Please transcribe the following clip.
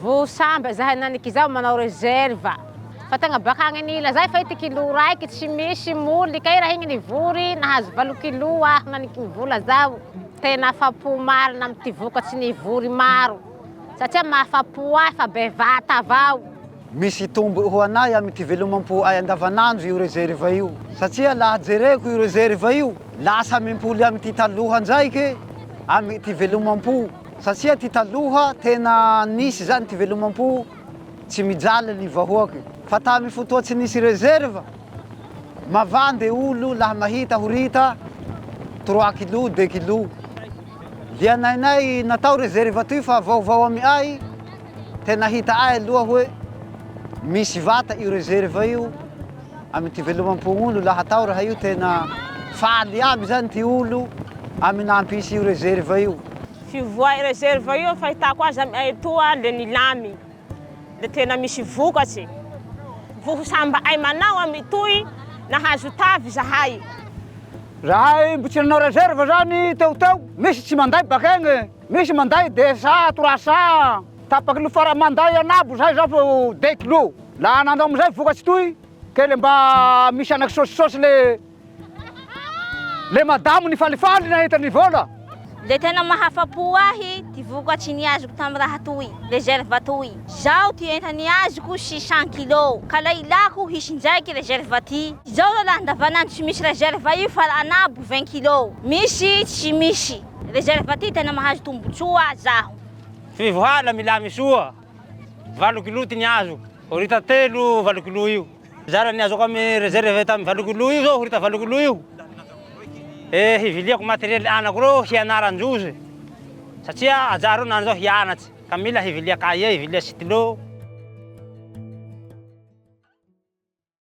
Vao samba zahay naniky zao manao reserva. Fa tegna bakagny nila zay fa ity kilo raiky tsy misy moly kay raha igny nivory nahazo 8 kilo aho naniky vola zao. Tena afa-po marina amy ty vokatsy nivory maro. Satria mahafa-po ahy fa bevata avao. Misy tombo ho anay amy ty velomam-po ay andavanandro io reserva io. Satria laha jereko io reserva io, lasa mimpoly amy ty taloha ndraiky amy ty velomam-po. Satria ty taloha tena nisy zany ty velomam-po tsy mijaly ny vahoaky. Fa tamy fotoa tsy nisy reserva, mavandy olo laha mahita horita 3 kilo, 2 kilo. Lianainay natao reserva ty fa vaovao amy ay, tena hita ay aloha hoe misy vata io reserva io amy ty velomam-pon'olo laha atao raha io tena faly aby zany ty olo amy nampisy io reserva io. Fivoaha reserva io fahitako azy amy ay toa le nilamy. Le tena misy vokatsy. Voho samba ay manao amy toy nahazo tavy zahay. Zahay mbo tsy nanao reserva zany teo misy tsy manday bakegny, misy manday 200, 300. Tapaky lo fara manday anabo zahay zao fo 2 kilo. Laha nandao amizay vokatsy toy, kely mba misy anaky sôsisôsy le madamo nifalifaly nahita ny vola. Le tena mahafa-po ahy ty vokatsy niazoko tamy raha toy, reserva toy. Zao ty enta niazoko 600 kilo, ka la ilako hisindraiky reserva ty. Zao laha andavanandro tsy misy reserva io fa anabo 20 kilo. Misy tsy misy. Reserva ty tena mahazo tombotsoa zaho. Fivohala milamy soa, 8 kilo ty niazoko. Horita 3, 8 kilo io. Zara niazoko amy reserva tamy 8 kilo io zao, horita 8 kilo io. Hiviliako materiely anako reo hianaran-drozy. Satria ajareo nany zao hianatsy, ka mila hivilia cahier, hivilia stylo.